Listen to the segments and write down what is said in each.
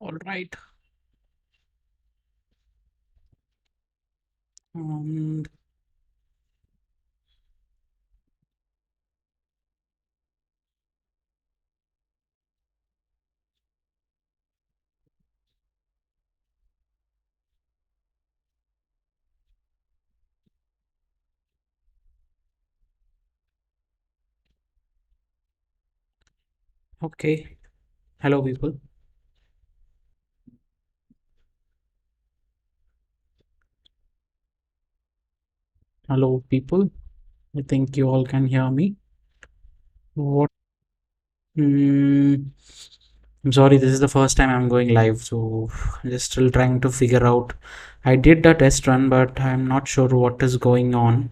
All right. And okay. Hello, people. Hello, people. I think you all can hear me. What? Mm, I'm sorry, this is the first time I'm going live, so I'm just still trying to figure out. I did the test run, but I'm not sure what is going on.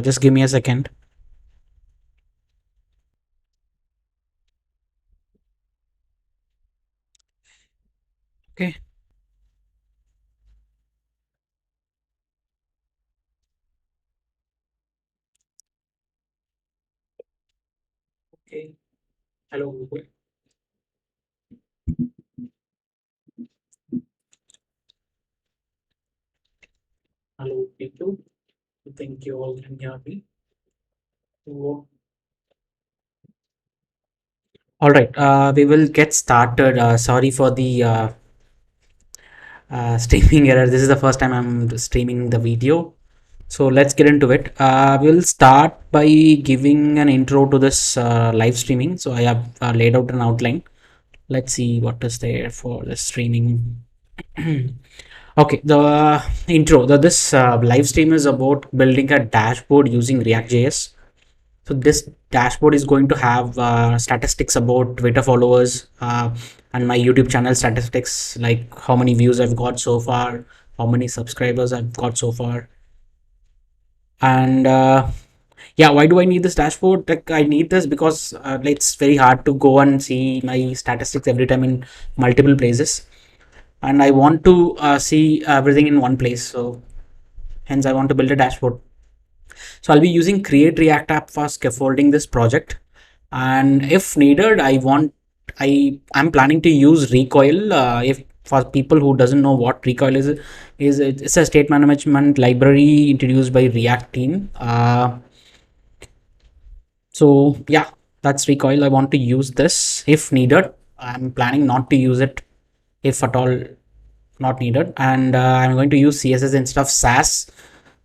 Just give me a second. Okay. Okay. Hello, people. Hello, people. I think you all can hear me. So, all right. We will get started. Sorry for the streaming error. This is the first time I'm streaming the video. So let's get into it. We'll start by giving an intro to this live streaming. So I have laid out an outline. Let's see what is there for the streaming. Okay, the intro. This live stream is about building a dashboard using React.js. So this dashboard is going to have statistics about Twitter followers and my YouTube channel statistics, like how many views I've got so far, how many subscribers I've got so far, and yeah, why do I need this dashboard? Like, I need this because it's very hard to go and see my statistics every time in multiple places, and I want to see everything in one place. So hence I want to build a dashboard. So I'll be using create react app for scaffolding this project, and if needed, I'm planning to use recoil. If for people who doesn't know what recoil is it's a state management library introduced by React team. So yeah, that's recoil. I want to use this if needed. I'm planning not to use it if at all not needed, and I'm going to use CSS instead of SAS.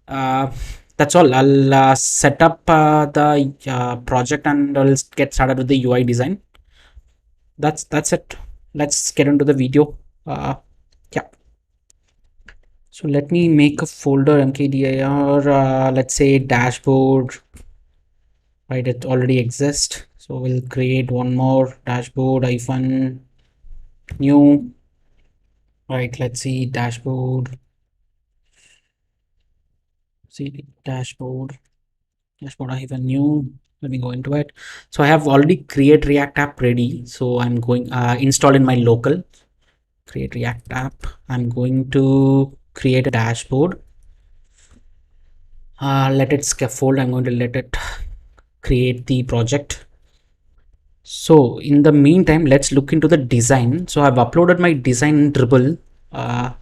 uh, that's all. I'll set up the project, and I'll get started with the UI design. That's it. Let's get into the video. Yeah, so let me make a folder mkdir, let's say dashboard. Right, it already exists, so we'll create one more dashboard hyphen new. Right, let's see dashboard I have a new. Let me go into it. So I have already create react app ready, so I'm going install in my local create react app. I'm going to create a dashboard, let it scaffold. I'm going to let it create the project. So in the meantime, let's look into the design. So I've uploaded my design in Dribble. I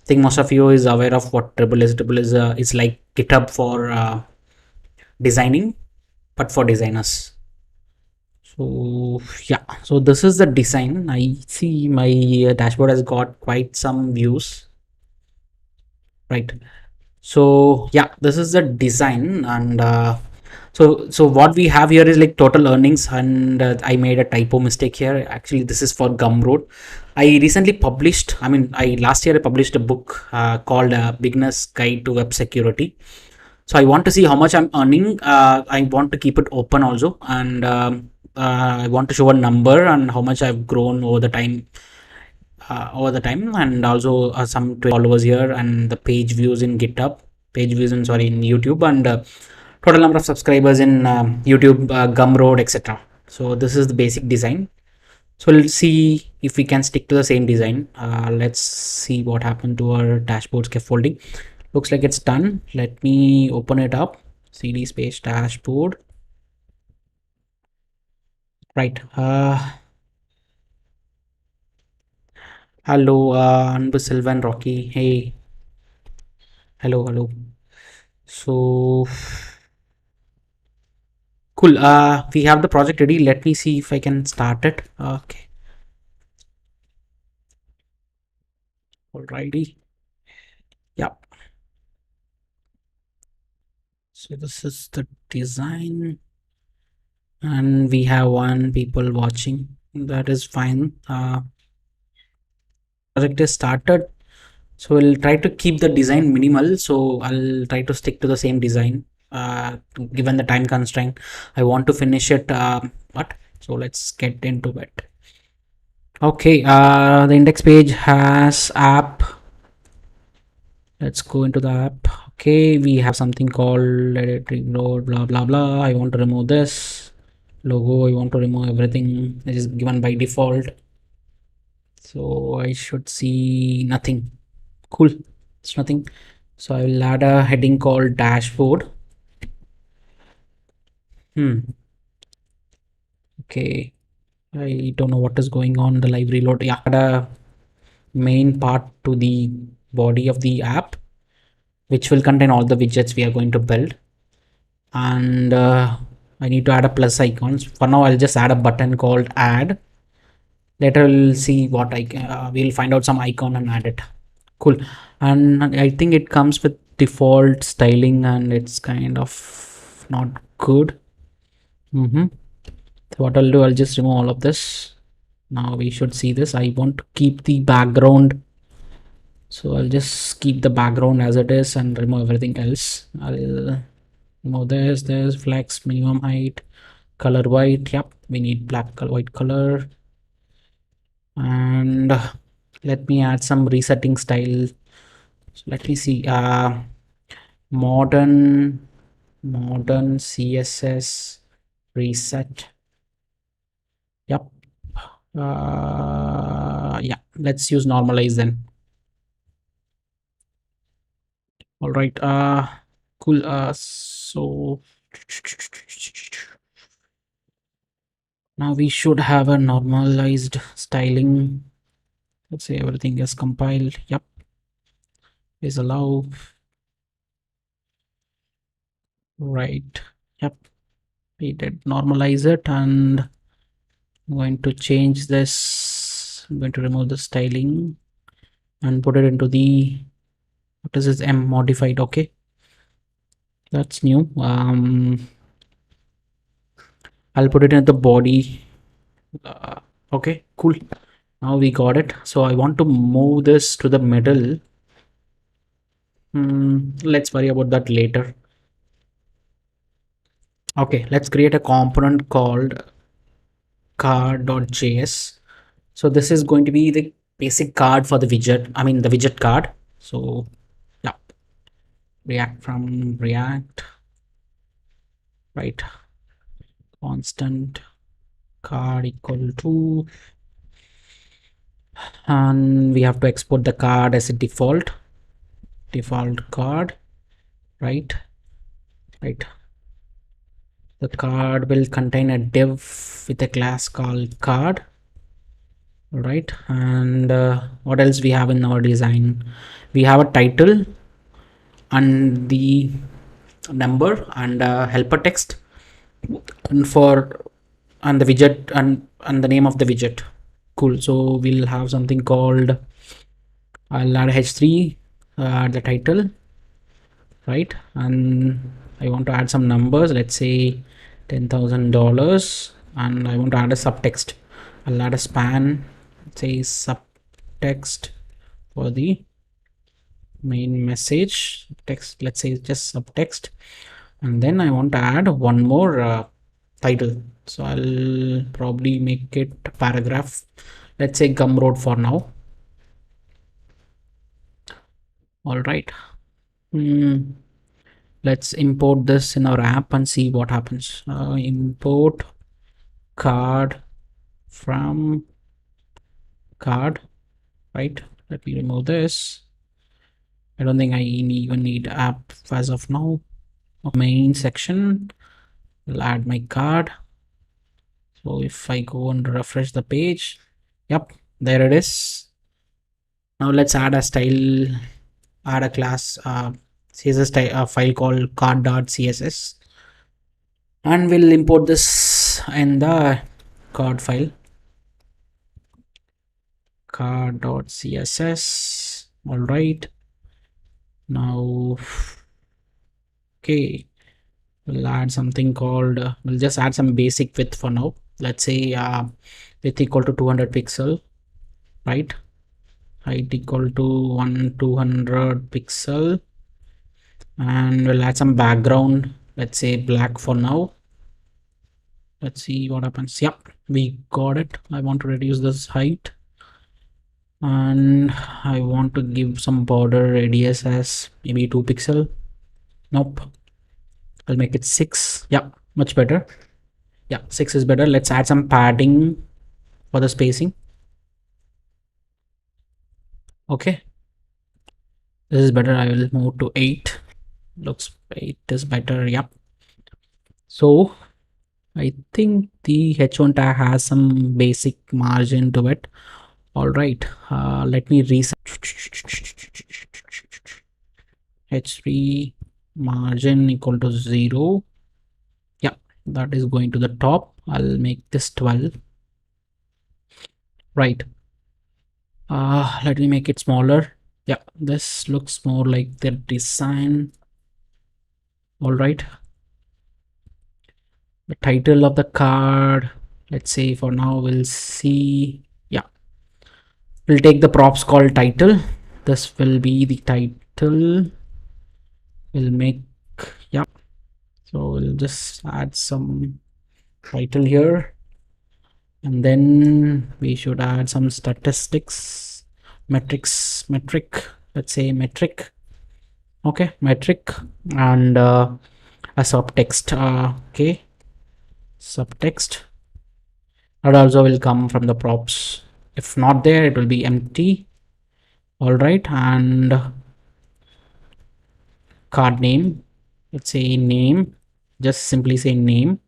think most of you is aware of what Dribble is. Dribble is like GitHub for designing, but for designers. So yeah, so this is the design. I see my dashboard has got quite some views, right? So yeah, this is the design, and so what we have here is like total earnings, and I made a typo mistake here. Actually, this is for Gumroad. I recently published, I mean, I last year I published a book called Beginner's Guide to Web Security. So I want to see how much I'm earning. I want to keep it open also, and I want to show a number and how much I've grown over the time, and also some followers here, and the page views in GitHub, page views in sorry in YouTube, and total number of subscribers in YouTube, Gumroad, etc. So this is the basic design. So let's see if we can stick to the same design. Let's see what happened to our dashboard scaffolding. Looks like it's done. Let me open it up. CD space dashboard. Right. Hello, Anbu Silvan Rocky. Hey, hello, hello. So cool. We have the project ready. Let me see if I can start it. Okay, alrighty. Yeah. So this is the design, and we have one people watching. That is fine. Project is started. So we'll try to keep the design minimal. So I'll try to stick to the same design. Given the time constraint, I want to finish it. What? So let's get into it. Okay, the index page has app. Let's go into the app. Okay, we have something called edit reload, blah blah blah. I want to remove this logo. I want to remove everything that is given by default. So I should see nothing. Cool, it's nothing. So I will add a heading called dashboard. Okay, I don't know what is going on the live reload. Yeah, add a main part to the body of the app, which will contain all the widgets we are going to build. And I need to add a plus icons. For now, I'll just add a button called add. Later we'll see what we'll find out some icon and add it. Cool. And I think it comes with default styling and it's kind of not good. So what I'll do, I'll just remove all of this. Now we should see this. I want to keep the background, so I'll just keep the background as it is and remove everything else. I'll remove this flex, minimum height, color white. Yep, we need black color, white color. And let me add some resetting style. So let me see. Modern CSS reset. Yep. Yeah, let's use normalize then. All right. Cool. So now we should have a normalized styling. Let's say everything is compiled. Yep, is allow. Right. Yep, we did normalize it, and I'm going to change this. I'm going to remove the styling and put it into the, what is this, M modified. Okay, that's new. I'll put it in the body. Okay, cool. Now we got it. So I want to move this to the middle. Let's worry about that later. Okay, let's create a component called card.js. So this is going to be the basic card for the widget. I mean the widget card. So yeah, React from React, right? Constant card equal to, and we have to export the card as a default card, right? The card will contain a div with a class called card. Right, and what else we have in our design? We have a title and the number and helper text, and for and the widget and the name of the widget. Cool. So we'll have something called, I'll add h3 at the title, right? And I want to add some numbers, let's say $10,000, and I want to add a subtext. I'll add a span, let's say subtext for the main message text, let's say just subtext. And then I want to add one more title, so I'll probably make it a paragraph, let's say Gumroad for now. All right. Let's import this in our app and see what happens. Import card from card, right? Let me remove this. I don't think I even need app as of now. Main section, I'll add my card. So if I go and refresh the page, yep, there it is. Now let's add a style, add a class, CSS file called card.css, and we'll import this in the card file, card.css. All right. Now, okay, we'll add something called, we'll just add some basic width for now. Let's say width equal to 200 pixel, right? Height equal to 200 pixel, and we'll add some background, let's say black for now. Let's see what happens. Yep, we got it. I want to reduce this height, and I want to give some border radius as maybe 2 pixel. Nope, I'll make it 6. Yeah, much better. Yeah, 6 is better. Let's add some padding for the spacing. Okay, this is better. I will move to 8. Looks 8 is better. Yep. So I think the h1 tag has some basic margin to it. All right, let me reset h3 margin equal to 0. Yeah, that is going to the top. I'll make this 12. Right. Let me make it smaller. Yeah, this looks more like the design. All right. The title of the card, let's say for now we'll see. Yeah, we'll take the props called title. This will be the title. We'll make, yeah, so we'll just add some title here, and then we should add some statistics, metric, let's say metric. Okay, metric, and a subtext. Okay, subtext, that also will come from the props. If not there, it will be empty. All right, and card name, let's say name, just simply say name.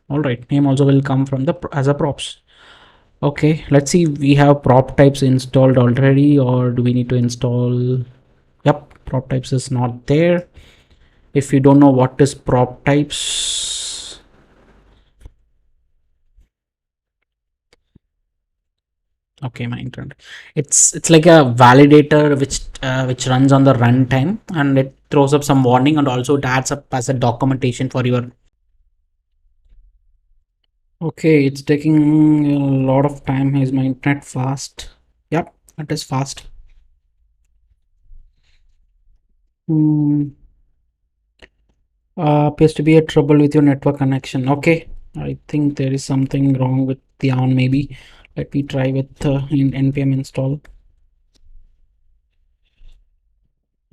All right, name also will come from the as a props. Okay, let's see, we have prop types installed already, or do we need to install? Yep, prop types is not there. If you don't know what is prop types, okay, my internet, it's like a validator which runs on the runtime, and it throws up some warning, and also it adds up as a documentation for your. Okay, it's taking a lot of time. Is my internet fast? Yep, it is fast. Appears to be a trouble with your network connection. Okay, I think there is something wrong with the on maybe. Let me try with npm install.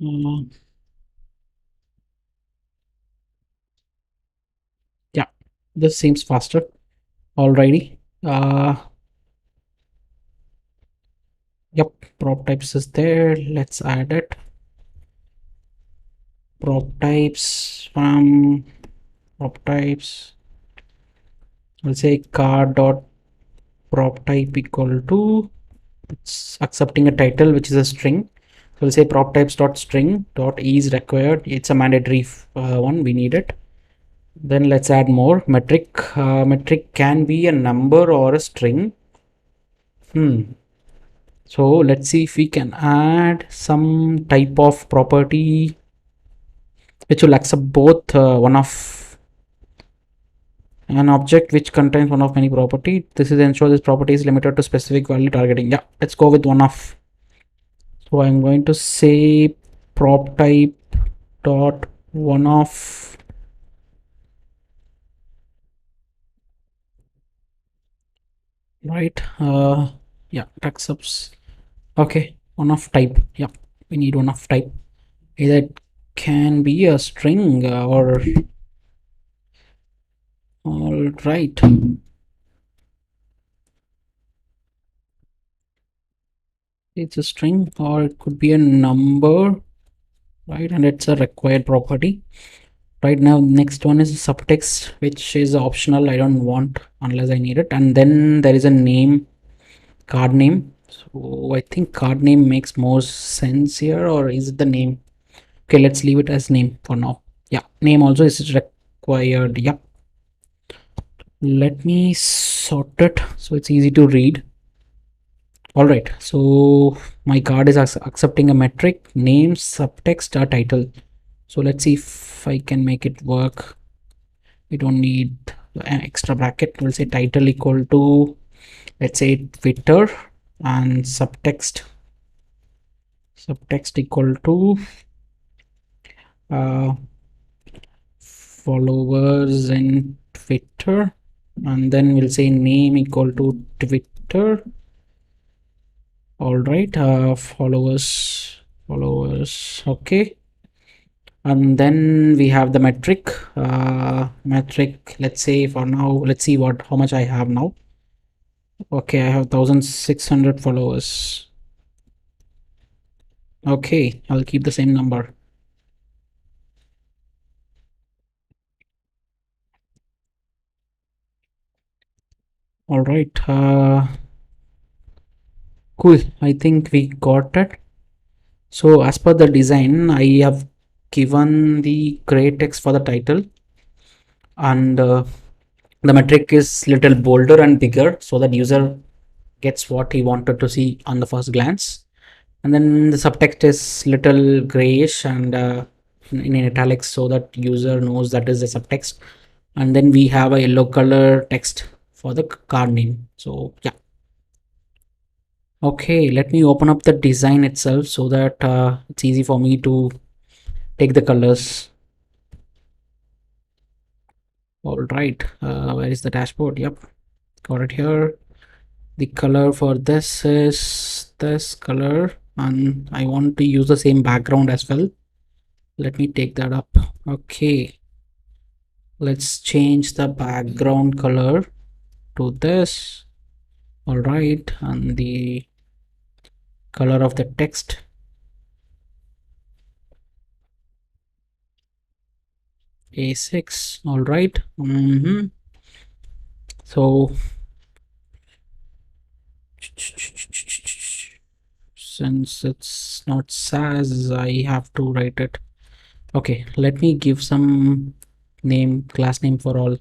Uh, yeah, this seems faster already. Yep, prop types is there. Let's add it. Prop types from prop types. We'll say card dot prop type equal to, it's accepting a title which is a string. So we'll say prop types dot string dot is required. It's a mandatory one, we need it. Then let's add more metric. Metric can be a number or a string. So let's see if we can add some type of property which will accept both one of an object which contains one of many property. This is ensure this property is limited to specific value targeting. Yeah, let's go with one of. So I'm going to say prop type dot one of. Right. Yeah, it accepts. Okay, one of type. Yeah, we need one of type. Either it can be a string or. All right. It's a string, or it could be a number, right? And it's a required property. Right now, next one is subtext, which is optional. I don't want unless I need it. And then there is a name. card name. So I think card name makes more sense here, or is it the name? Okay, let's leave it as name for now. Yeah, name also is required. Yep. Let me sort it so it's easy to read. All right, so my card is accepting a metric, name, subtext, a title. So let's see if I can make it work. We don't need an extra bracket. We'll say title equal to, let's say, Twitter, and subtext equal to uh, followers in Twitter, and then we'll say name equal to Twitter. All right, followers. Okay, and then we have the metric. Let's say for now, let's see how much I have now. Okay, I have 1,600 followers. Okay, I'll keep the same number. All right, cool. I think we got it. So as per the design, I have given the gray text for the title, and the metric is little bolder and bigger so that user gets what he wanted to see on the first glance. And then the subtext is little grayish and in italics so that user knows that is the subtext. And then we have a yellow color text for the card name. So yeah. Okay, let me open up the design itself so that it's easy for me to take the colors. All right, where is the dashboard? Yep, got it here. The color for this is this color, and I want to use the same background as well. Let me take that up. Okay, let's change the background color to this. All right, and the color of the text, A6. All right. So since it's not SAS, I have to write it. Okay, let me give some name, class name for all.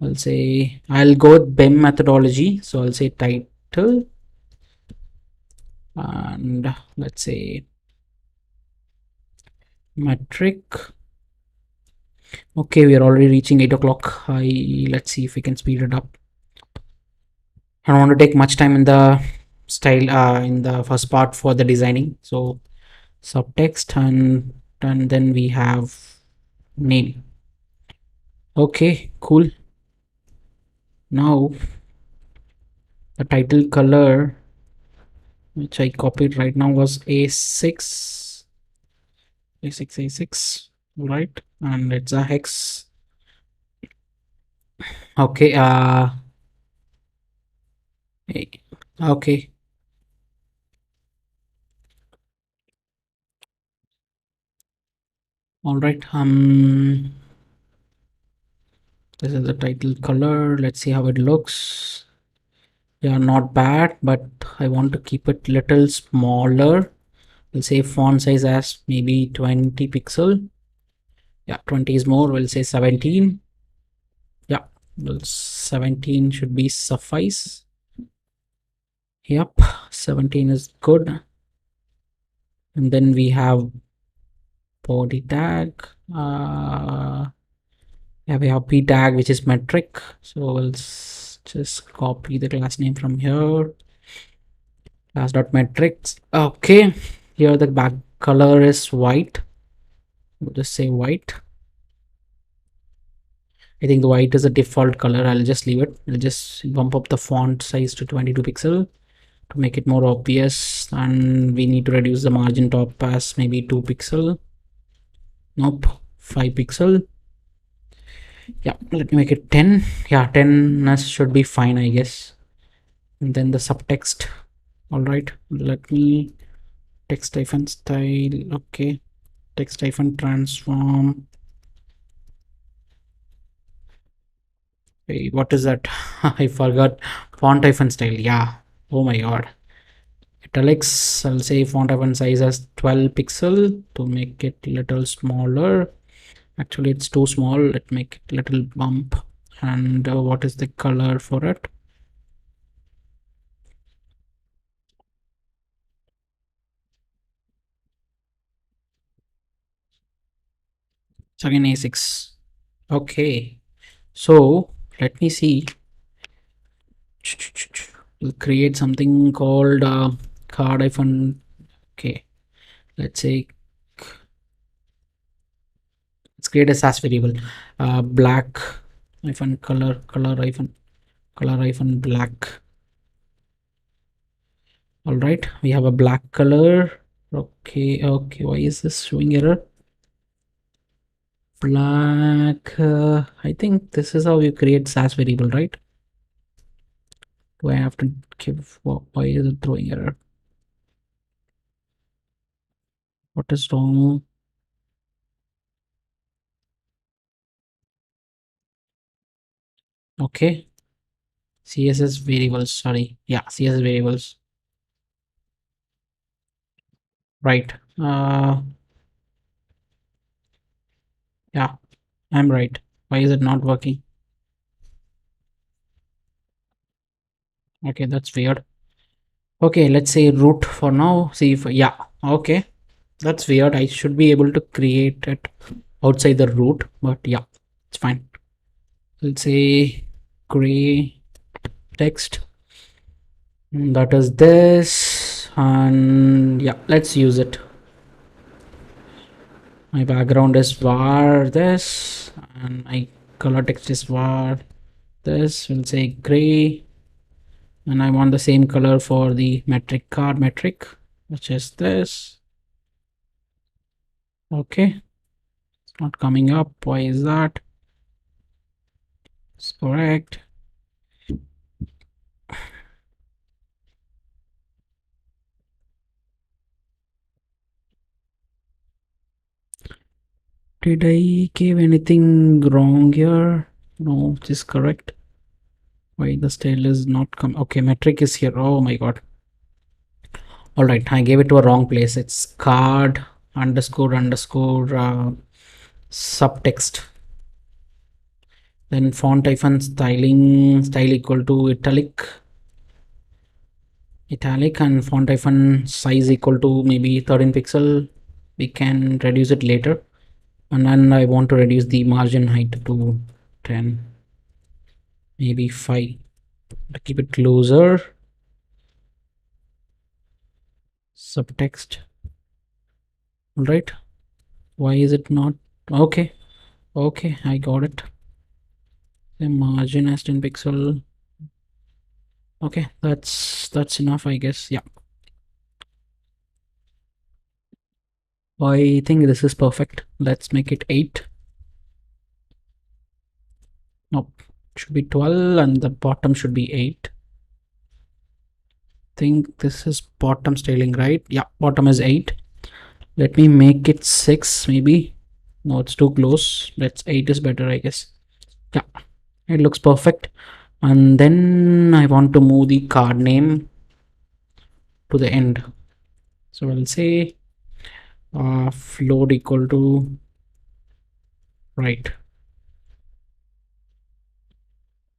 I'll say I'll go with BIM methodology. So I'll say title, and let's say metric. Okay, we are already reaching 8 o'clock. Let's see if we can speed it up. I don't want to take much time in the style in the first part for the designing. So subtext, and then we have name. Okay, cool. Now the title color which I copied right now was A6, A6, right? And it's a hex. Okay, okay. All right. This is the title color. Let's see how it looks. Yeah, not bad, but I want to keep it little smaller. We'll say font size as maybe 20 pixel. Yeah, 20 is more. We'll say 17. Yeah, well, 17 should be suffice. Yep, 17 is good. And then we have body tag. Yeah, we have p tag, which is metric. So we'll just copy the class name from here. Class.metrics. Okay, here the back color is white. We'll just say white. I think the white is a default color. I'll just leave it. I'll just bump up the font size to 22 pixel to make it more obvious, and we need to reduce the margin top as maybe 2 pixel. Nope, 5 pixel. Yeah, let me make it 10. Yeah, 10 should be fine, I guess. And then the subtext. All right, let me text hyphen style. Okay, text hyphen transform. Hey, what is that? I forgot. Font hyphen style. Yeah, Oh my god. Italics, I'll say font icon size as 12 pixel to make it little smaller. Actually, it's too small. Let make it little bump. And what is the color for it? It's again A6. Okay. So let me see. We'll create something called card hyphen. Okay. Let's say let's create a SAS variable. Black hyphen color hyphen black. All right, we have a black color. Okay, why is this showing error? Black, I think this is how you create SAS variable, right? Do I have to give, why is it throwing error? What is wrong? Okay, CSS variables, sorry. Yeah, CSS variables, right. Yeah, I'm right. Why is it not working? Okay, that's weird. Okay, let's say root for now. See if, yeah, okay. That's weird. I should be able to create it outside the root, but yeah, it's fine. Let's say gray text. That is this, and yeah, let's use it. My background is var this, and my color text is var this. We'll say gray, and I want the same color for the metric card metric, which is this. Okay, it's not coming up. Why is that? It's correct. Did I give anything wrong here? No, this is correct. Why the style is not come? Okay, metric is here. Oh my god. All right, I gave it to a wrong place. It's card underscore underscore subtext. Then font hyphen styling style equal to italic and font hyphen size equal to maybe 13 pixel. We can reduce it later. And then I want to reduce the margin height to 10, maybe 5 to keep it closer. Subtext. All right, why is it not? Okay, I got it. The margin as 10 pixel. Okay, that's enough, I guess. Yeah, I think this is perfect. Let's make it 8. Nope, it should be 12 and the bottom should be 8. Think this is bottom styling, right? Yeah, bottom is 8. Let me make it 6 maybe. No, it's too close. Let's 8 is better, I guess. Yeah, it looks perfect. And then I want to move the card name to the end. So I'll say float equal to right.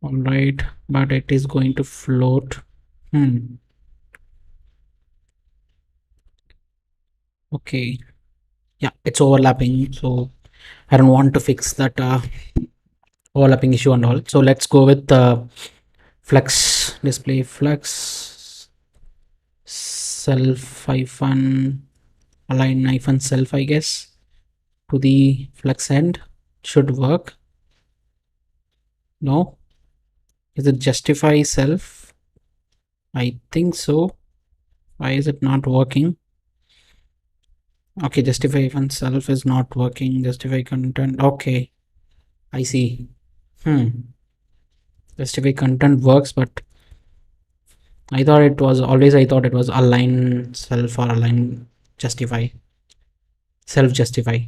All right, but it is going to float. Okay, yeah, it's overlapping, so I don't want to fix that overlapping issue and all. So let's go with flex display flex self hyphen align hyphen self, I guess, to the flex end. Should work. No, is it justify self? I think so. Why is it not working? Okay, justify hyphen self is not working. Justify content. Okay, I see. Justify content works, but I thought it was align self or align justify, self justify.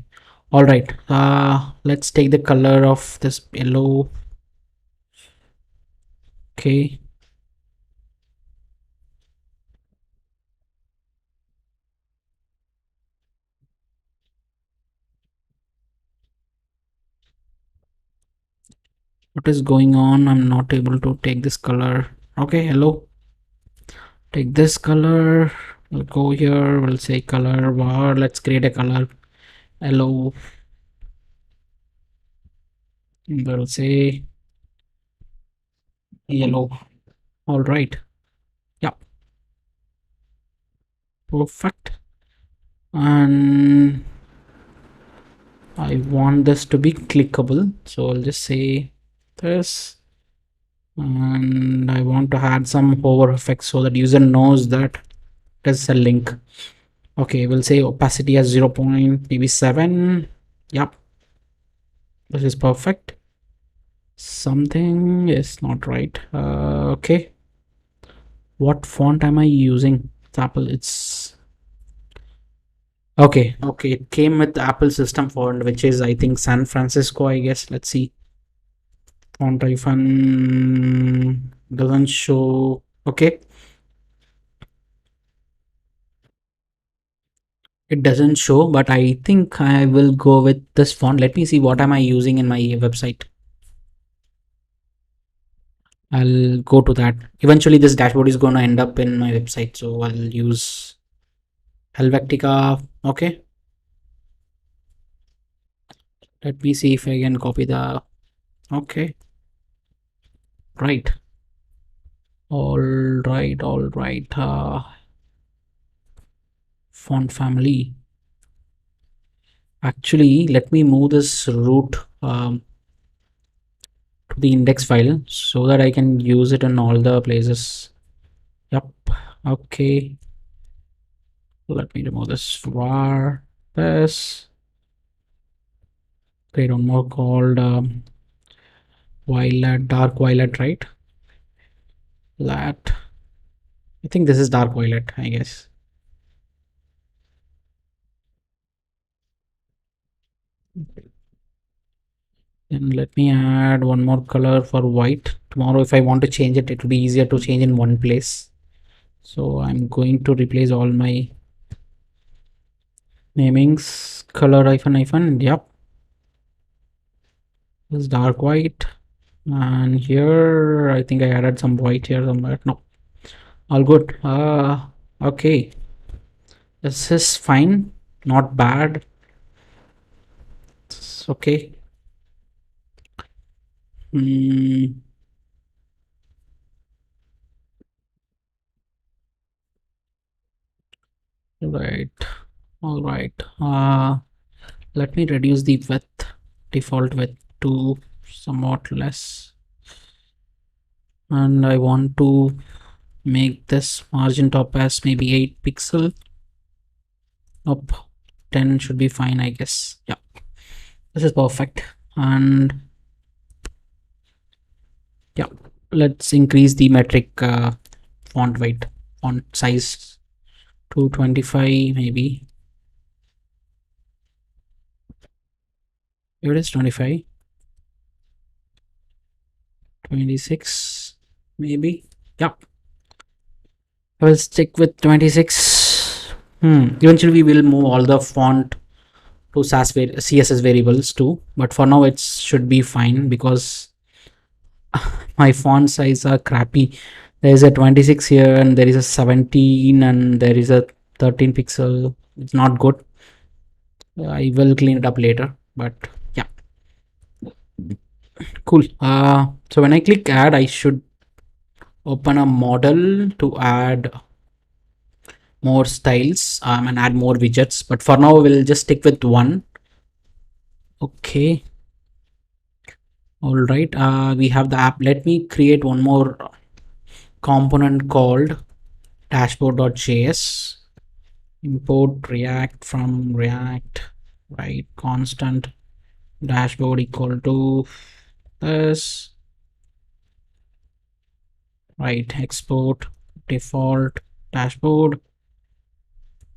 All right, let's take the color of this yellow. Okay, What is going on? I'm not able to take this color. Okay, hello. Take this color. We'll go here. We'll say color var. Let's create a color. Hello. We'll say yellow. All right. Yeah, perfect. And I want this to be clickable. So I'll just say this. And I want to add some hover effects so that user knows that there's a link. Okay, we'll say opacity as 0 point maybe 7. Yep, this is perfect. Something is not right. Okay, what font am I using? It's Apple. It's okay, it came with the Apple system font, which is I think San Francisco, I guess. Let's see. Font icon doesn't show. Okay, it doesn't show, but I think I will go with this font. Let me see what am I using in my website. I'll go to that. Eventually this dashboard is going to end up in my website, so I'll use Helvetica. Okay, let me see if I can copy the. Okay, right. All right, all right. Font family. Actually, let me move this root to the index file so that I can use it in all the places. Yep. Okay. Let me remove this var. This. Create one more called violet, dark violet, right? That. I think this is dark violet, I guess. Then let me add one more color for white. Tomorrow, if I want to change it, it will be easier to change in one place. So I'm going to replace all my namings. Color hyphen. Yep. This is dark white. And here, I think I added some white here somewhere. No, all good. Okay. This is fine. Not bad. It's okay. Right. All right. Let me reduce the width, default width to somewhat less. And I want to make this margin top as maybe 8 pixel. Nope. 10 should be fine, I guess. Yeah. This is perfect. And yeah, let's increase the metric font weight, font size to 25 maybe. Here it is 25. 26 maybe. Yep, I will stick with 26. Eventually we will move all the font to CSS variables too, but for now it should be fine because my font size are crappy. There is a 26 here and there is a 17 and there is a 13 pixel. It's not good. I will clean it up later, but yeah, cool. So when I click add, I should open a model to add more styles and add more widgets, but for now we'll just stick with one. Okay, all right. We have the app. Let me create one more component called dashboard.js. Import react from react, right? Constant dashboard equal to this, right? Export default dashboard.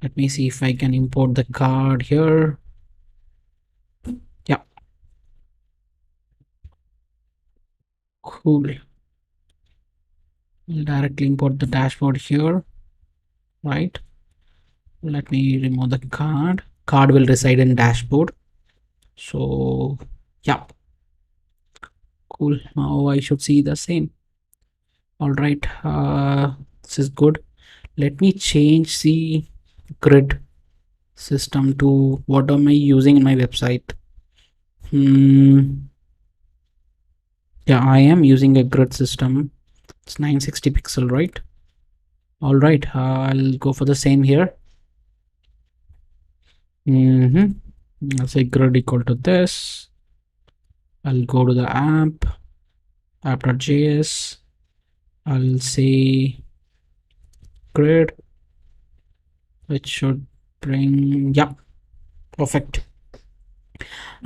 Let me see if I can import the card here. Yeah, cool. We'll directly import the dashboard here, right? Let me remove the card. Card will reside in dashboard. So yeah, Cool. Now I should see the same. All right. This is good. Let me change the grid system to what am I using in my website. Yeah, I am using a grid system. It's 960 pixel, right? All right. I'll go for the same here. I'll say grid equal to this. I'll go to the app.js. I'll say grid, which should bring, yeah, perfect.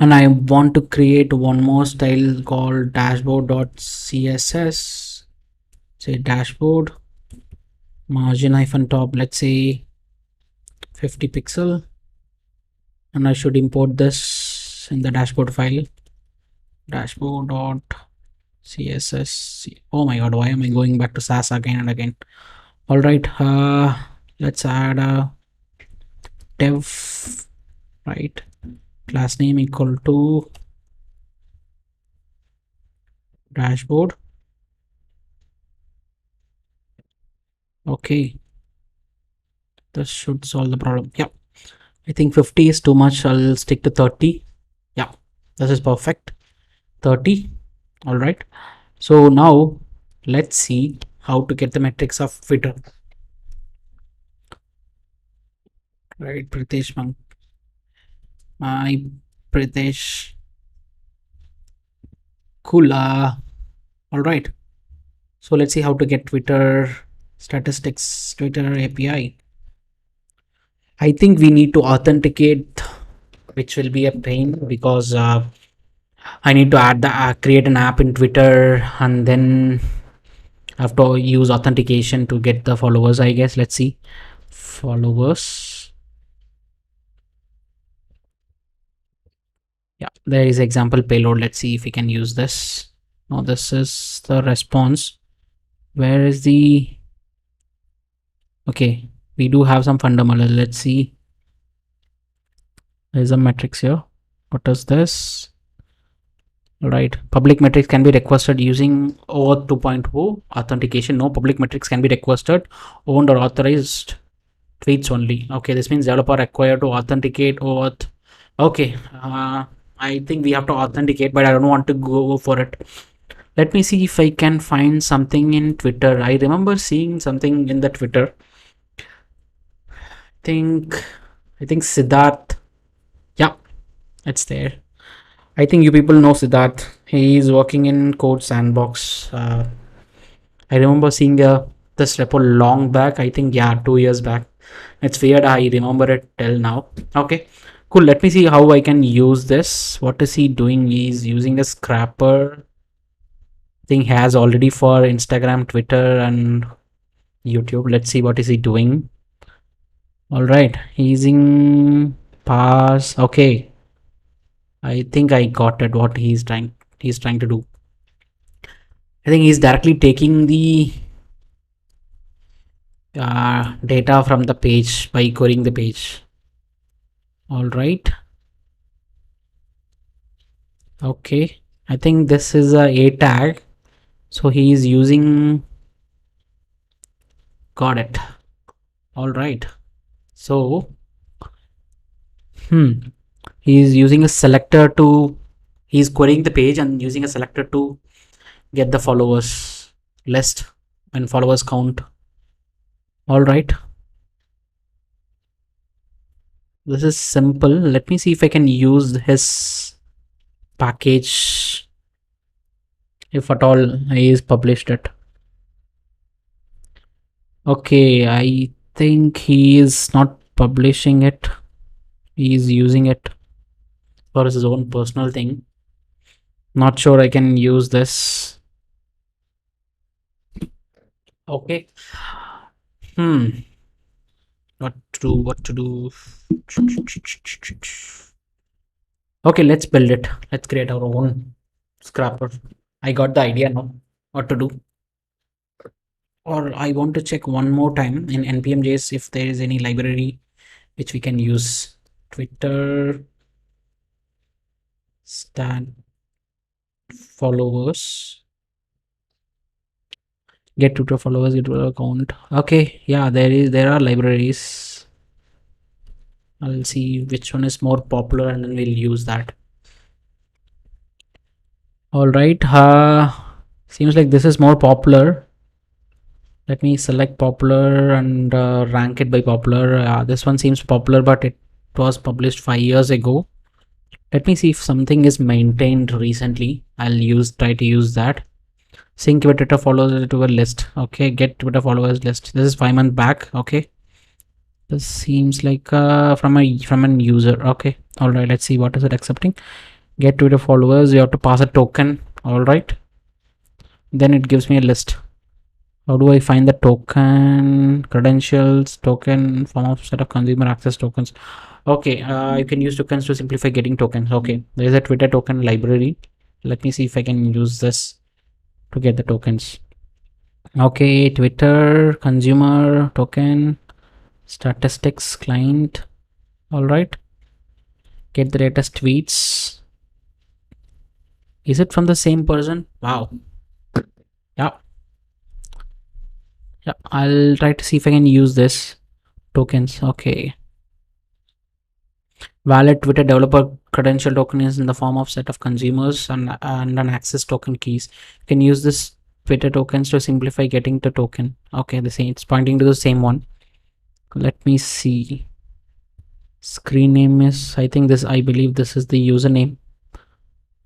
And I want to create one more style called dashboard.css. Say dashboard margin hyphen top, let's say 50 pixel, and I should import this in the dashboard file. Dashboard.css. Oh my god, why am I going back to Sass again and again? All right, let's add a dev, right? Class name equal to dashboard. Okay, this should solve the problem. Yeah, I think 50 is too much. I'll stick to 30. Yeah, this is perfect. 30. All right. So now let's see how to get the metrics of Twitter. Right, Pritesh Monk. My Pritesh. Cool. All right. So let's see how to get Twitter statistics, Twitter API. I think we need to authenticate, which will be a pain because I need to add the create an app in Twitter and then have to use authentication to get the followers, I guess. Let's see. Followers. Yeah, there is example payload. Let's see if we can use this. Now this is the response. Where is the, okay, we do have some fundamental. Let's see. There's a metrics here. What is this? Right, public metrics can be requested using OAuth 2.0 authentication. No, public metrics can be requested, owned or authorized tweets only. Okay, this means developer required to authenticate OAuth. Okay, I think we have to authenticate, but I don't want to go for it. Let me see if I can find something in Twitter. I remember seeing something in the Twitter. I think Siddharth. Yeah, it's there. I think you people know Siddharth. He is working in Code Sandbox. I remember seeing this repo long back. I think, yeah, 2 years back. It's weird. I remember it till now. Okay, cool. Let me see how I can use this. What is he doing? He's using a scrapper. I think he has already for Instagram, Twitter, and YouTube. Let's see what is he doing. All right, he's in pass. Okay, I think I got it. What he's trying to do. I think he's directly taking the data from the page by querying the page. All right. Okay, I think this is a tag. So he is using, got it. All right. So, he is using a selector to, he's querying the page and using a selector to get the followers list and followers count. All right. This is simple. Let me see if I can use his package, if at all he is published it. Okay, I think he is not publishing it. He is using it for his own personal thing. Not sure I can use this. Okay. What to do? Okay, let's build it. Let's create our own scrapper. I got the idea now what to do. Or I want to check one more time in npm.js if there is any library which we can use. Twitter stat followers. Get Twitter followers, get Twitter account. Okay, yeah, there are libraries. I'll see which one is more popular and then we'll use that. All right. Seems like this is more popular. Let me select popular and rank it by popular. This one seems popular, but it was published 5 years ago. Let me see if something is maintained recently. I'll try to use that. Sync with Twitter followers to a list. Okay, get Twitter followers list. This is 5 months back. Okay, this seems like from an user. Okay, all right. Let's see what is it accepting. Get Twitter followers. You have to pass a token. All right. Then it gives me a list. How do I find the token? Credentials, token, form of set of consumer access tokens. Okay, you can use tokens to simplify getting tokens. Okay, there is a Twitter token library. Let me see if I can use this to get the tokens. Okay, Twitter consumer token, statistics client. All right, get the latest tweets. Is it from the same person? Wow. Yeah, yeah. I'll try to see if I can use this tokens. Okay. Valid Twitter developer credential token is in the form of set of consumers and an access token keys. You can use this Twitter tokens to simplify getting the token. Okay, the same. It's pointing to the same one. Let me see. Screen name is, I think this, I believe this is the username.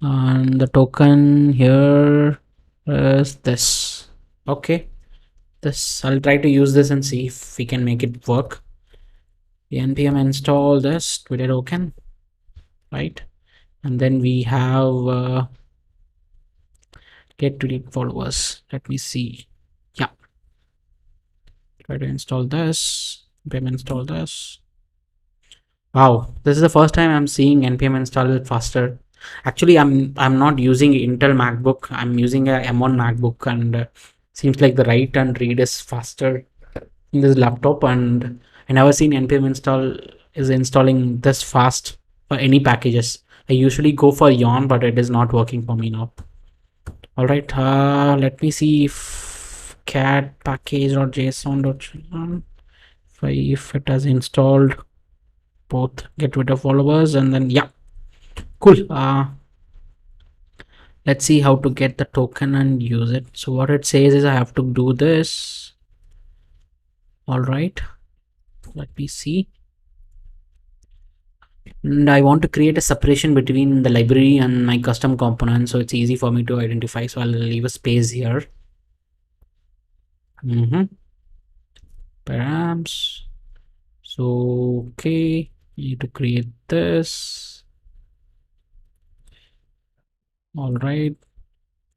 And the token here is this. Okay. This, I'll try to use this and see if we can make it work. npm install this Twitter token, right? And then we have get delete followers. Let me see. Yeah, try to install this. npm install this. Wow, this is the first time I'm seeing npm install it faster. Actually, I'm not using Intel MacBook. I'm using a M1 MacBook, and seems like the write and read is faster in this laptop. And I never seen npm install is installing this fast for any packages. I usually go for Yarn, but it is not working for me now. All right, let me see if cat package.json.json if it has installed both get Twitter followers, and then yeah, cool. Let's see how to get the token and use it. So what it says is I have to do this. All right, let me see. And I want to create a separation between the library and my custom component, so it's easy for me to identify. So I'll leave a space here. Params. So okay, need to create this. All right,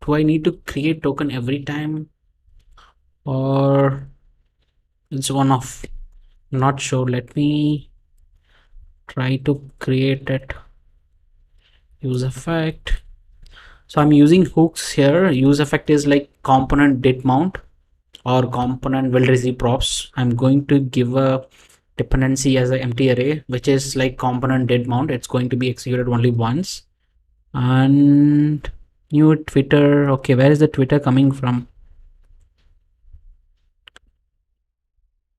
do I need to create token every time, or it's one off? Not sure. Let me try to create it. Use effect. So I'm using hooks here. Use effect is like component did mount or component will receive props. I'm going to give a dependency as an empty array, which is like component did mount. It's going to be executed only once. And new Twitter. Okay, where is the Twitter coming from?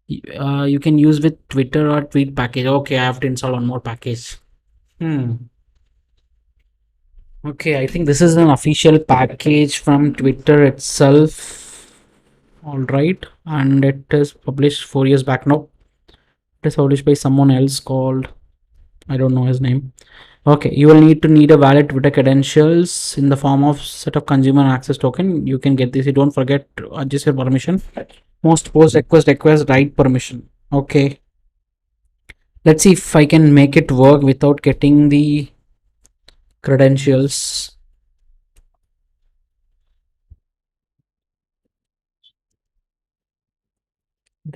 You can use with Twitter or tweet package. Okay, I have to install one more package. Okay, I think this is an official package from Twitter itself. All right, and it is published 4 years back. No, it is published by someone else called, I don't know his name. Okay, you will need a valid Twitter credentials in the form of set of consumer access token. You can get this. You don't forget to adjust your permission. Most post request write permission. Okay, let's see if I can make it work without getting the credentials.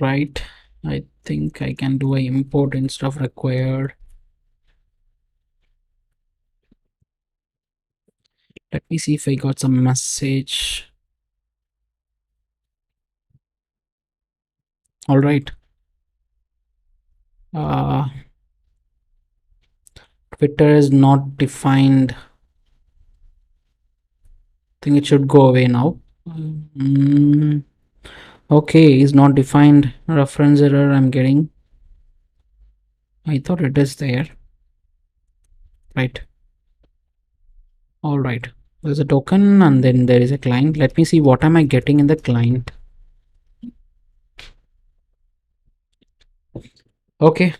Right, I think I can do a import instead of required. Let me see if I got some message. All right. Twitter is not defined. think it should go away now. Mm, okay, is not defined. Reference error I'm getting. I thought it is there. Right. All right. There's a token and then there is a client. Let me see what am I getting in the client. Okay,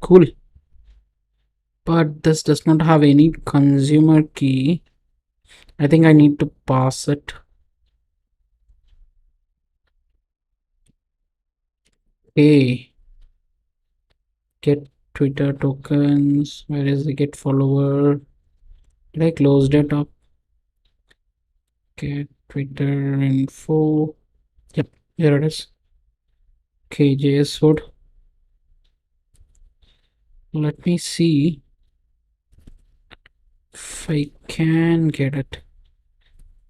cool. But this does not have any consumer key. I think I need to pass it. Hey, get Twitter tokens. Where is the get follower? Did I close it up? Get Twitter info. Yep, here it is. KJS wood. Let me see if I can get it.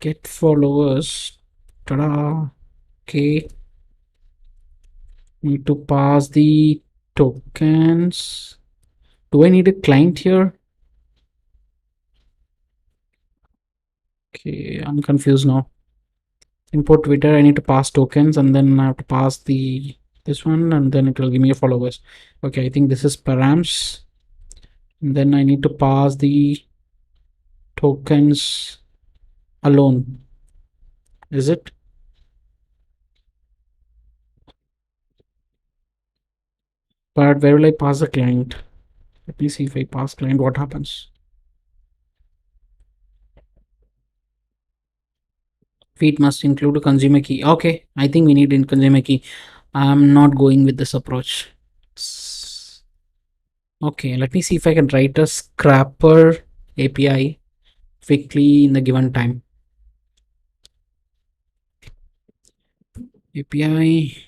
Get followers. Ta-da. Okay. Need to pass the tokens. Do I need a client here? Okay, I'm confused now. Import Twitter, I need to pass tokens and then I have to pass the this one and then it will give me a followers. Okay, I think this is params. And then I need to pass the tokens alone. Is it? But where will I pass the client? Let me see if I pass client, what happens? Feed must include a consumer key. Okay, I think we need a consumer key. I'm not going with this approach. Okay, let me see if I can write a scrapper API quickly in the given time. API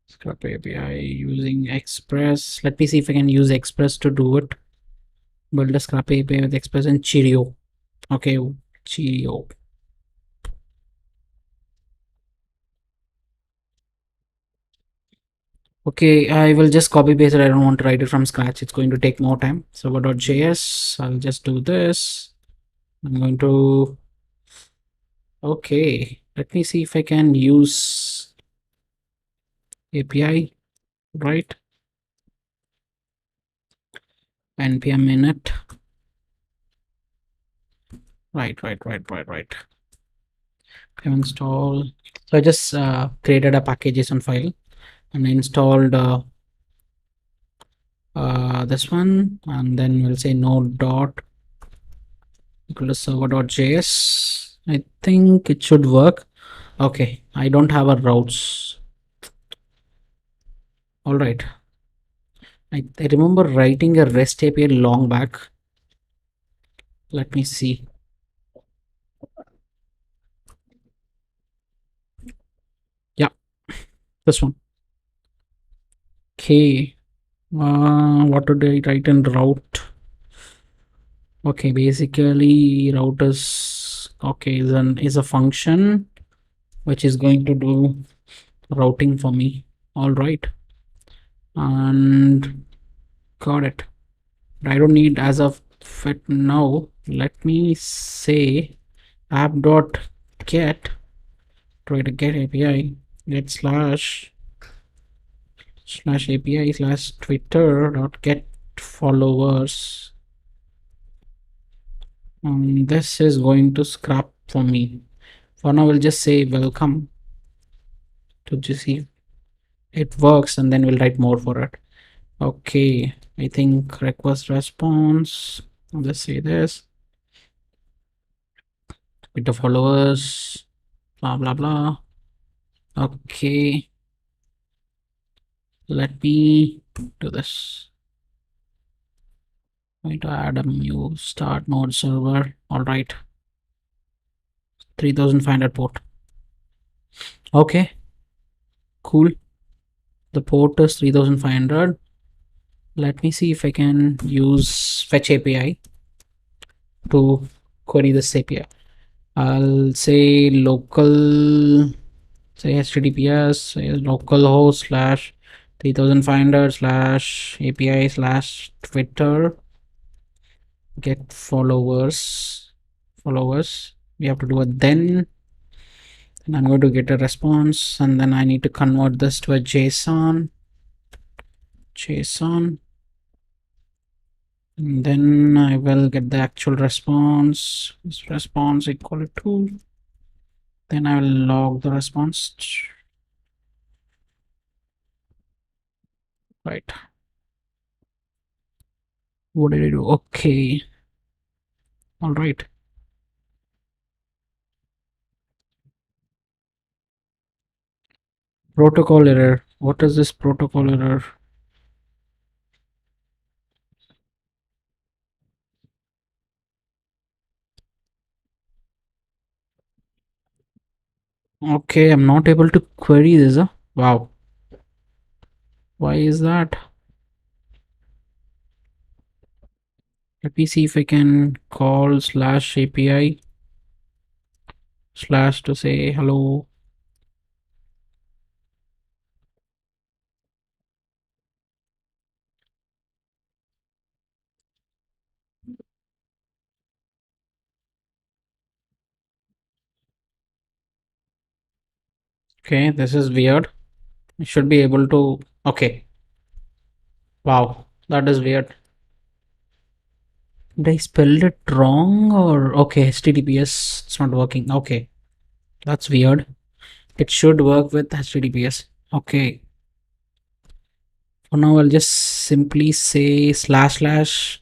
scrapper API using Express. Let me see if I can use Express to do it. Build a scrapper API with Express and Cheerio. Okay, Cheerio. Okay, I will just copy paste it. I don't want to write it from scratch. It's going to take more time. Server.js. I'll just do this. I'm going to. Okay, let me see if I can use API, right? npm init. Right. Install. So I just created a package.json file and I installed this one, and then we'll say node dot equal to server.js. I think it should work. Okay, I don't have a routes. All right. I remember writing a REST API long back. Let me see. Yeah, this one. Okay. What did I write in route? Okay, basically route is okay is a function which is going to do routing for me. All right, and got it. I don't need as of fit now. Let me say app.get, try to get API, get slash API slash Twitter dot get followers. This is going to scrap for me. For now, we'll just say welcome to just see it works, and then we'll write more for it. Okay, I think request response. Let's say this. With the followers, blah blah blah. Okay, let me do this. I'm going to add a new start node server. All right, 3500 port. Okay, cool. The port is 3500. Let me see if I can use fetch API to query this API. I'll say local, say HTTPS, say localhost slash 3500 slash API slash Twitter get followers. We have to do a then, and I'm going to get a response, and then I need to convert this to a JSON, and then I will get the actual response. This response equal to, then I will log the response. Right. What did I do? Okay. All right. Protocol error. What is this protocol error? Okay, I'm not able to query this. Wow. Why is that? Let me see if I can call slash API slash to say hello. Okay, this is weird. I should be able to. Okay. Wow, that is weird. Did I spelled it wrong or okay? HTTPS, it's not working. Okay, that's weird. It should work with HTTPS. Okay. For now, I'll just simply say slash slash.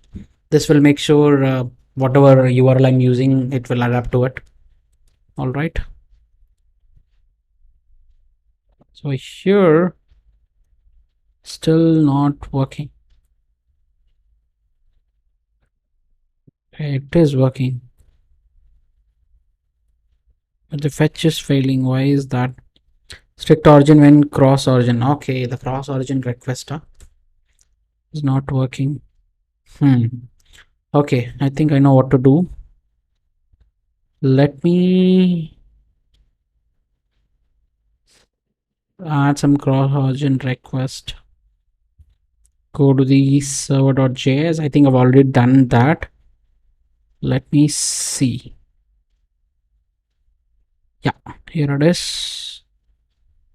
This will make sure whatever URL I'm using, it will adapt to it. All right. So here, still not working. It is working, but the fetch is failing. Why is that? Strict origin when cross origin. Okay, the cross origin request is not working. Okay, I think I know what to do. Let me add some cross origin request. Go to the server.js. I think I've already done that. Let me see. Yeah, here it is.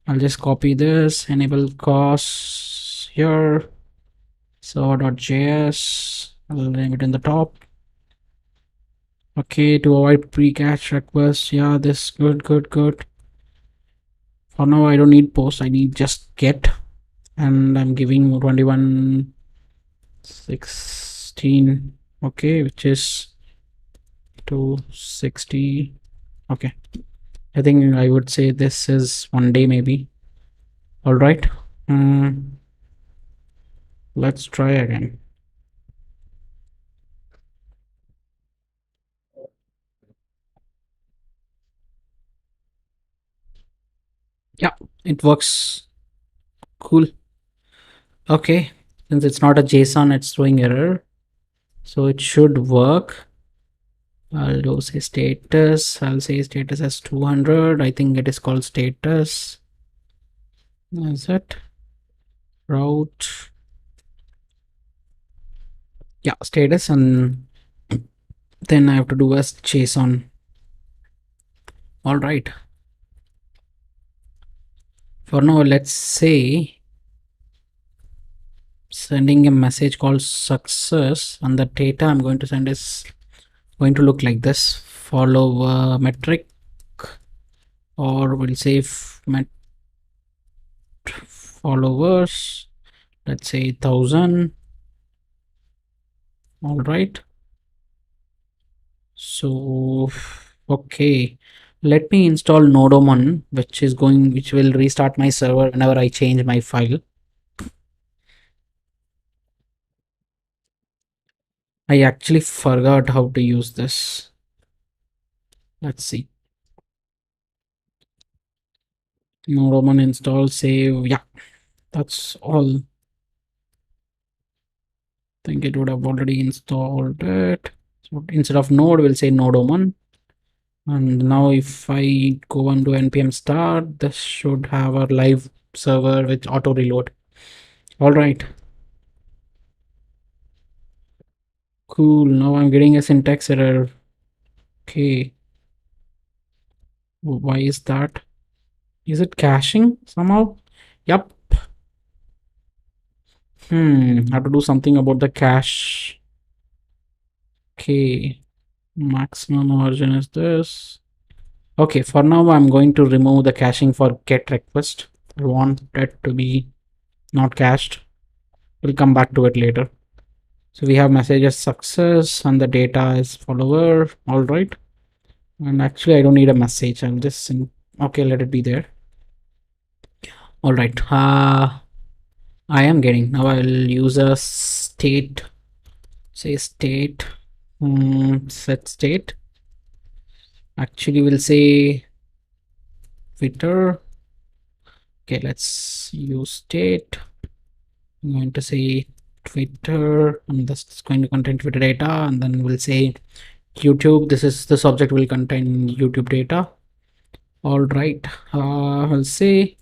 I'll just copy this, enable COS here, server.js. I'll name it in the top. Okay, to avoid pre-cache requests. Yeah, this good. For now, I don't need post. I need just get, and I'm giving 2116. Okay, which is 260. Okay, I think I would say this is 1 day maybe. All right. Let's try again. Yeah, it works. Cool. Okay, since it's not a JSON, it's throwing error, so it should work. I'll do say status. I'll say status as 200. I think it is called status. Is it route? Yeah, status, and then I have to do as JSON. All right. For now, let's say sending a message called success, and the data I'm going to send is going to look like this: follow metric, or we'll say met followers. Let's say 1000. All right. So okay, let me install Nodomon, which will restart my server whenever I change my file. I actually forgot how to use this. Let's see. Nodomon install, save. Yeah, that's all. I think it would have already installed it. So instead of node, we'll say Nodomon. And now if I go on to npm start, this should have a live server with auto reload. All right. Cool. Now I'm getting a syntax error. Okay. Why is that? Is it caching somehow? Yep. Have to do something about the cache. Okay. Maximum origin is this. Okay, for now I'm going to remove the caching for get request. I want that to be not cached. We'll come back to it later. So we have messages success and the data is follower. All right. And actually I don't need a message. I'll just okay, let it be there. All right. I am getting now. I'll use a state. Say state. Set state. Actually, we'll say Twitter. Okay, let's use state. I'm going to say Twitter, and this is going to contain Twitter data, and then we'll say YouTube. This object will contain YouTube data. All right. I'll say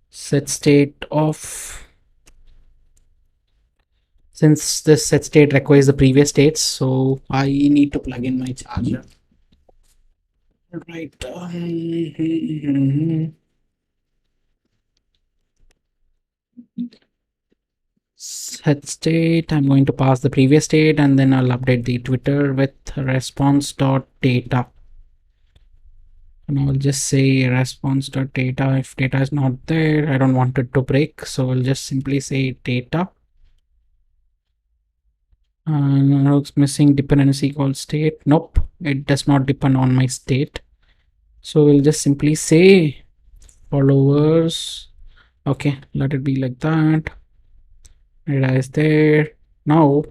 set state of, since this set state requires the previous states, so I need to plug in my charger. All right. Set state, I'm going to pass the previous state, and then I'll update the Twitter with response.data. And I'll just say response.data. If data is not there, I don't want it to break, so I'll just simply say data. And it's missing dependency called state. Nope, it does not depend on my state. So we'll just simply say followers. Okay, let it be like that. Data is there. Now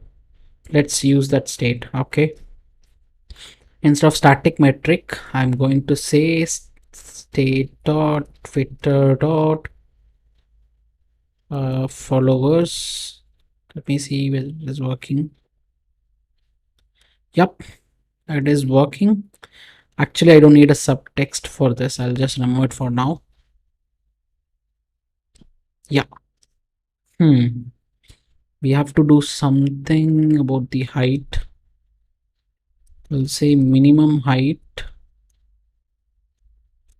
let's use that state. Okay, instead of static metric, I'm going to say state dot twitter dot followers. Let me see if it is working. Yep, it is working. Actually, I don't need a subtext for this. I'll just remove it for now. Yeah. We have to do something about the height. We'll say minimum height.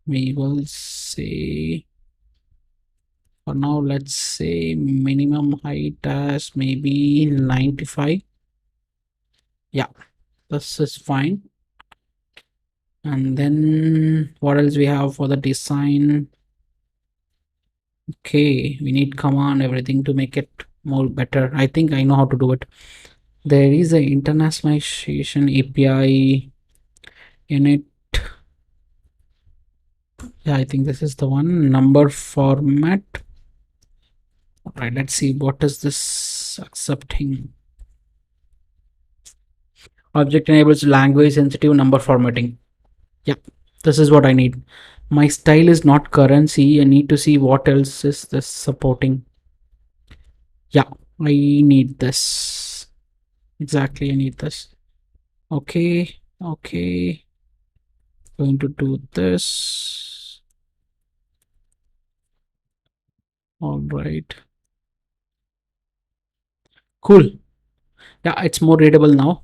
We will say, for now, let's say minimum height as maybe 95. Yeah, this is fine. And then what else we have for the design? Okay, we need command everything to make it more better. I think I know how to do it. There is a internationalization API in it. Yeah, I think this is the one. Number format. All right, let's see what is this accepting. Object enables language sensitive number formatting. Yeah, this is what I need. My style is not currency. I need to see what else is this supporting. Yeah, I need this. Exactly, I need this. Okay, okay. Going to do this. All right. Cool. Yeah, it's more readable now.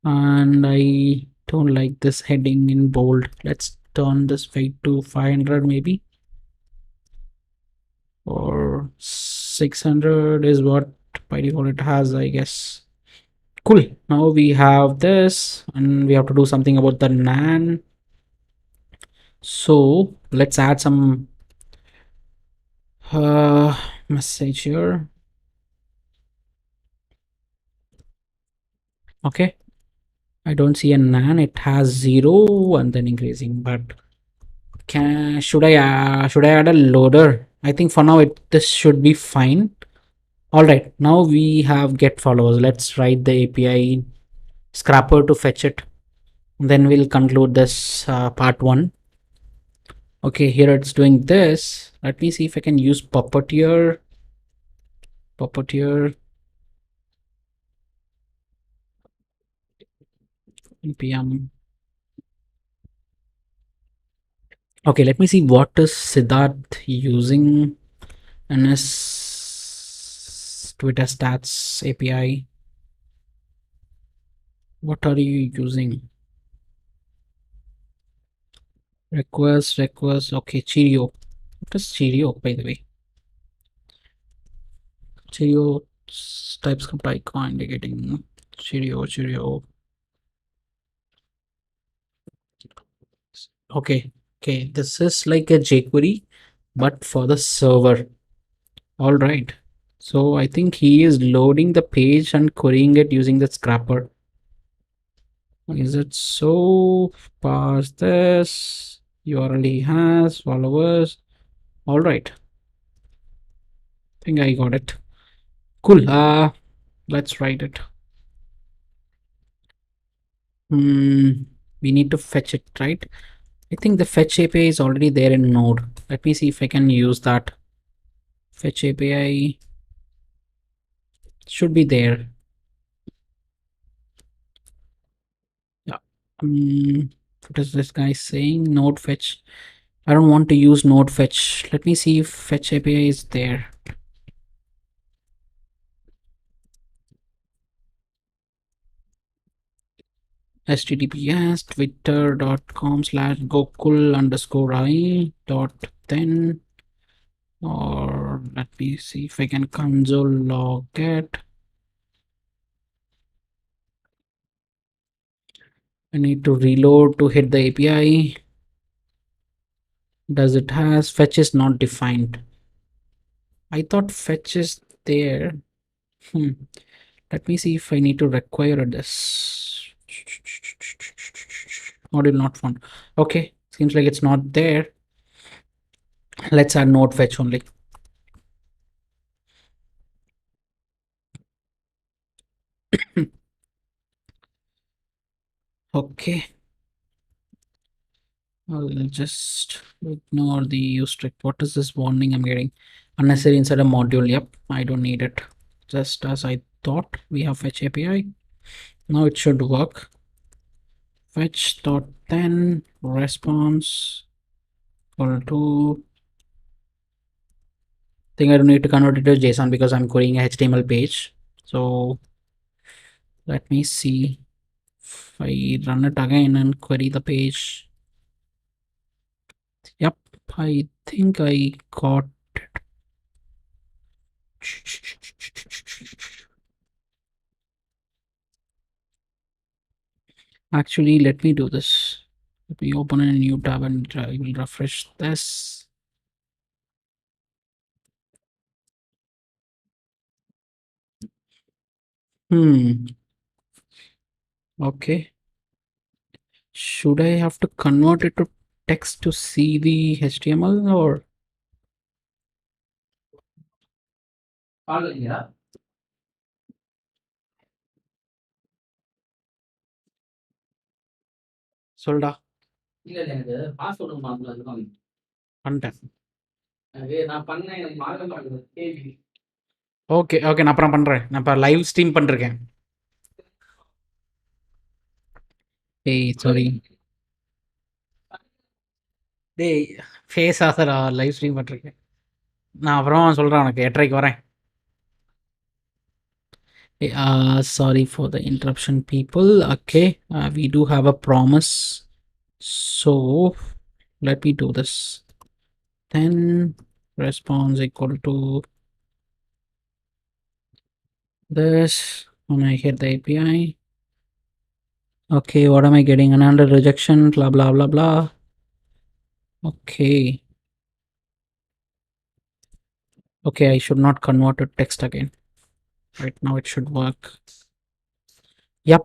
And I don't like this heading in bold. Let's turn this weight to 500 maybe. Or 600 is what by default it has, I guess. Cool. Now we have this and we have to do something about the nan. So let's add some message here. Okay, I don't see a nan. It has 0 and then increasing, but should I add a loader? I think for now this should be fine. All right, now we have get followers. Let's write the API scrapper to fetch it. Then we'll conclude this part 1. Okay, here it's doing this. Let me see if I can use Puppeteer. npm. Okay, let me see what is Siddharth using. NS Twitter stats API. What are you using? Request. Okay, Cheerio. What is Cheerio, by the way? Cheerio TypeScript icon indicating Cheerio. Okay, this is like a jQuery, but for the server. All right. So I think he is loading the page and querying it using the scrapper. Is it so? Pass this. URL he has followers. All right. I think I got it. Cool. Let's write it. We need to fetch it, right? I think the fetch API is already there in Node. Let me see if I can use that. Fetch API should be there. Yeah. What is this guy saying? Node fetch. I don't want to use node fetch. Let me see if fetch API is there. https twitter.com/gokul_i.then, or let me see if I can console log it. I need to reload to hit the API. Does it has fetch is not defined? I thought fetch is there. Let me see if I need to require this. Module not found. Okay, seems like it's not there. Let's add node fetch only. Okay, I'll just ignore the use strict. What is this warning I'm getting? Unnecessary inside a module. Yep, I don't need it. Just as I thought, we have fetch API. Now it should work. Fetch.then response equal to. I think I don't need to convert it to JSON because I'm querying a HTML page. So let me see if I run it again and query the page. Yep, I think I got it. Actually, let me do this. Let me open a new tab and I will refresh this. Okay. Should I have to convert it to text to see the HTML or? சொல்டா பண்ணிட்டேன். Okay நான் அப்புறம் பண்றேன். நான் இப்போ live stream பண்ணிருக்கேன். ஏய் sorry டேய் ஃபேஸ் ஆசரா லைவ் ஸ்ட்ரீம் பண்ணிருக்கேன். நான் அப்புறம் சொல்றேன் உனக்கு 8:30க்கு வரேன். Sorry for the interruption, people. Okay, we do have a promise, so let me do this. Then response equal to this when I hit the API. Okay, what am I getting? Another rejection, blah blah blah blah. Okay, I should not convert to text again. Right now it should work. Yep,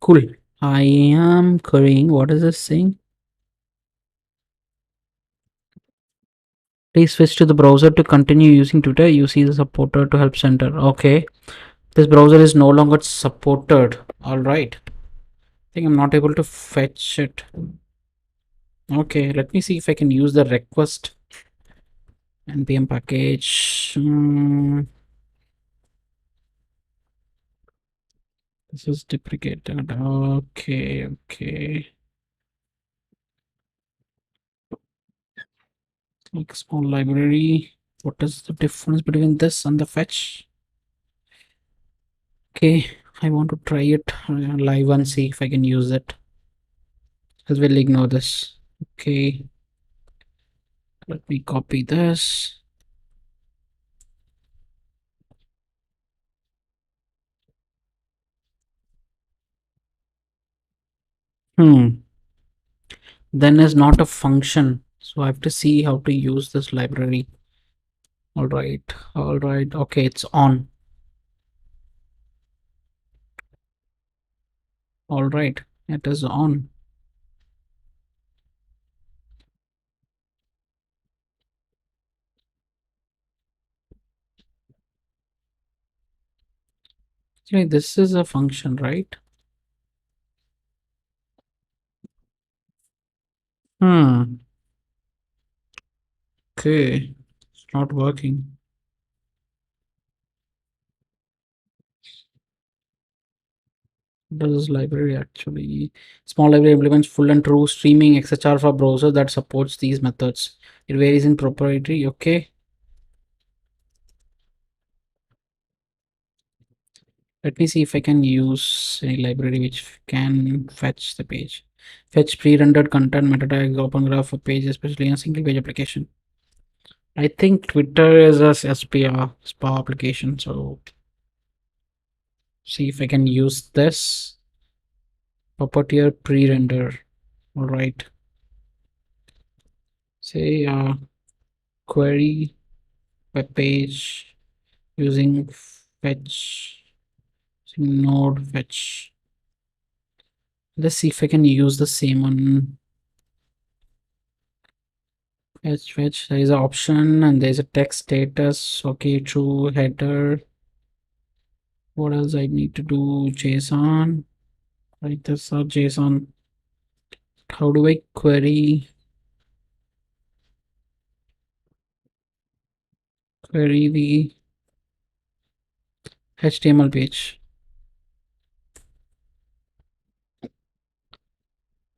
cool. I am querying. What is this saying? Please switch to the browser to continue using Twitter. Use the supporter to help center. Okay, this browser is no longer supported. All right, I think I'm not able to fetch it. Okay, let me see if I can use the request npm package. This is deprecated. Okay. Like small library. What is the difference between this and the fetch? Okay, I want to try it live and see if I can use it. As we'll ignore this. Okay, let me copy this. Hmm. Then is not a function. So I have to see how to use this library. All right. All right. Okay, it's on. All right. It is on. Actually, this is a function, right? Hmm. Okay. It's not working. Does library actually? Small library implements full and true streaming XHR for browser that supports these methods. It varies in proprietary. Okay. Let me see if I can use a library which can fetch the page. Fetch pre-rendered content, meta tags, open graph of page, especially in a single page application. I think Twitter is a SPA application. So see if I can use this puppeteer pre-render. All right. Say query web page using fetch node fetch. Let's see if I can use the same one. Fetch. There is an option and there's a text status. Okay, true header. What else I need to do? JSON. Write this up. JSON. How do I query the HTML page?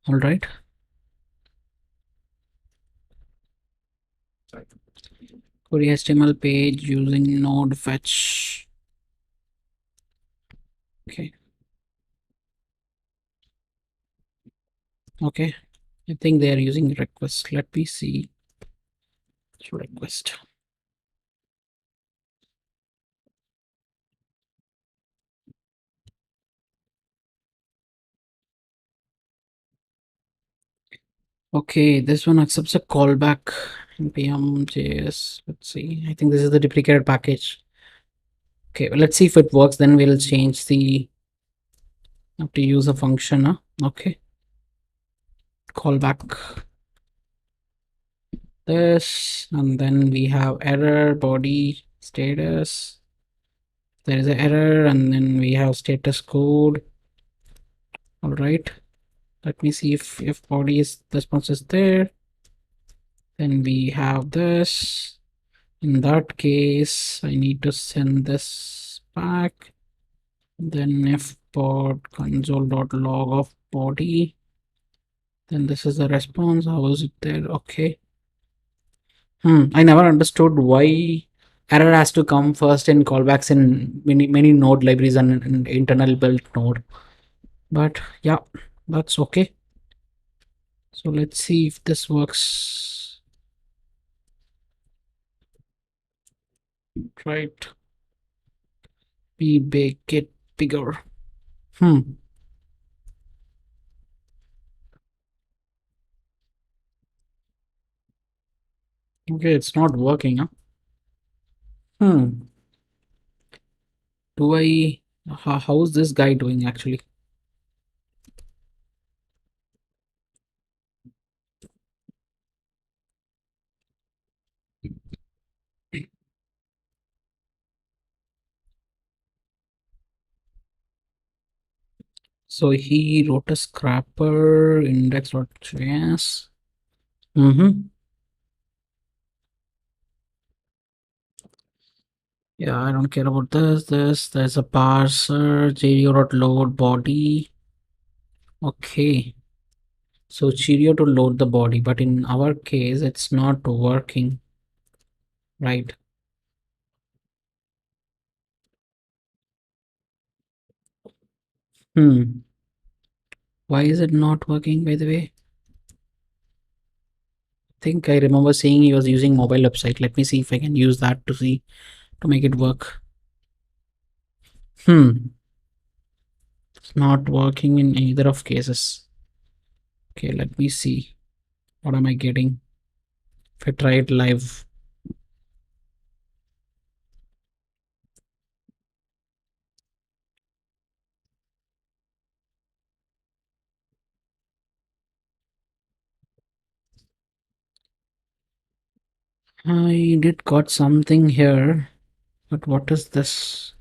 All right. Query HTML page using node fetch. Okay. Okay. I think they are using request. Let me see. Request. Okay, this one accepts a callback in PM.js. Let's see. I think this is the deprecated package. Okay, well, let's see if it works. Then we'll change the have to use a function. Okay, callback this, and then we have error body status. There is an error, and then we have status code. All right. Let me see if body is response is there. Then we have this. In that case, I need to send this back. Then if pod console.log of body. Then this is the response. How is it there? Okay. I never understood why error has to come first in callbacks in many node libraries and internal built node. But yeah, that's okay. So let's see if this works. Right. We make it bigger. Okay, it's not working, huh? Hmm. Do I how's this guy doing actually? So he wrote a scrapper index.js. Yeah, I don't care about there's a parser cheerio.load body. Okay, so cheerio to load the body, but in our case it's not working. Right. Hmm. Why is it not working, by the way? Think I remember seeing he was using mobile website. Let me see if I can use that to see to make it work. It's not working in either of cases. Okay, let me see. What am I getting? If I try it live. I did got something here, but what is this?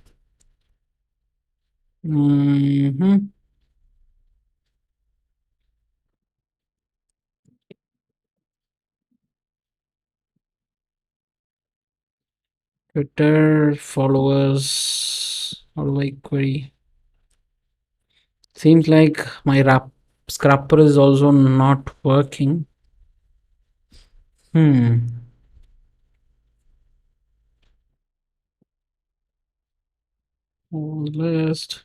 Hmm. Twitter followers. How do I query? Seems like my rap scrapper is also not working. Hmm. List.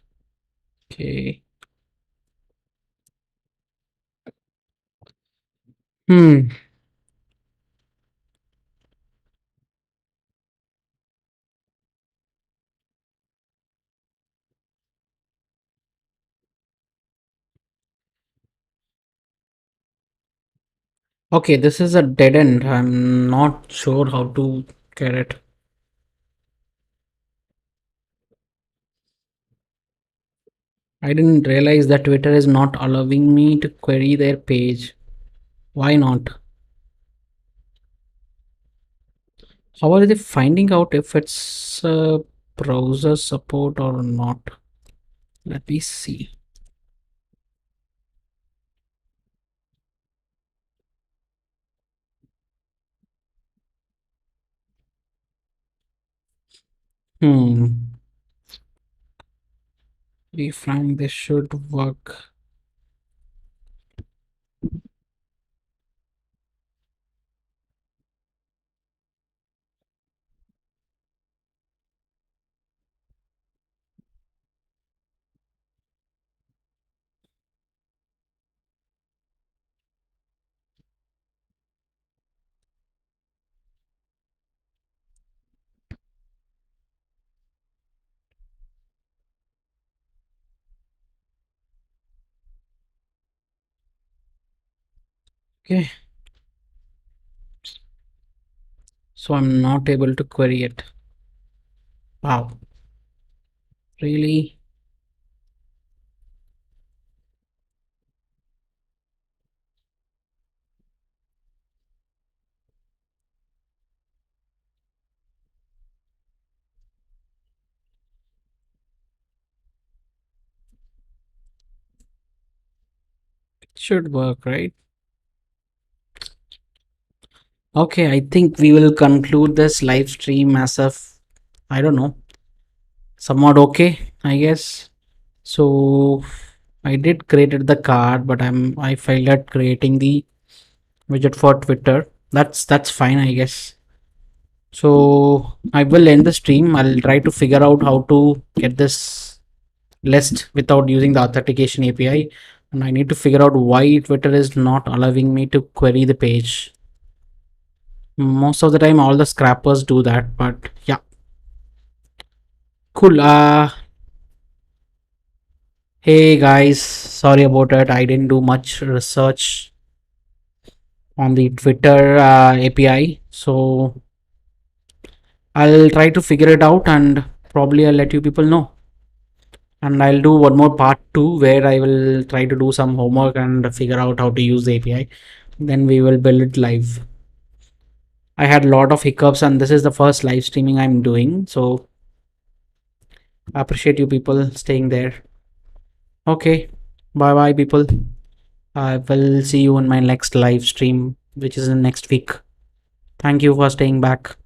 Okay. Hmm. Okay, this is a dead end. I'm not sure how to get it. I didn't realize that Twitter is not allowing me to query their page. Why not? How are they finding out if it's browser support or not? Let me see. Hmm. Be frank, this should work. Okay, so I'm not able to query it. Wow, really? It should work, right? Okay, I think we will conclude this live stream as of, I don't know, somewhat okay, I guess. So I did created the card, but I failed at creating the widget for Twitter. That's fine, I guess. So I will end the stream. I'll try to figure out how to get this list without using the authentication API. And I need to figure out why Twitter is not allowing me to query the page. Most of the time, all the scrappers do that, but yeah, cool. Hey guys, sorry about it. I didn't do much research on the Twitter API, so I'll try to figure it out and probably I'll let you people know. And I'll do one more part two where I will try to do some homework and figure out how to use the API. Then we will build it live. I had a lot of hiccups, and this is the first live streaming I'm doing, so I appreciate you people staying there. Okay, bye bye, people. I will see you in my next live stream, which is in next week. Thank you for staying back.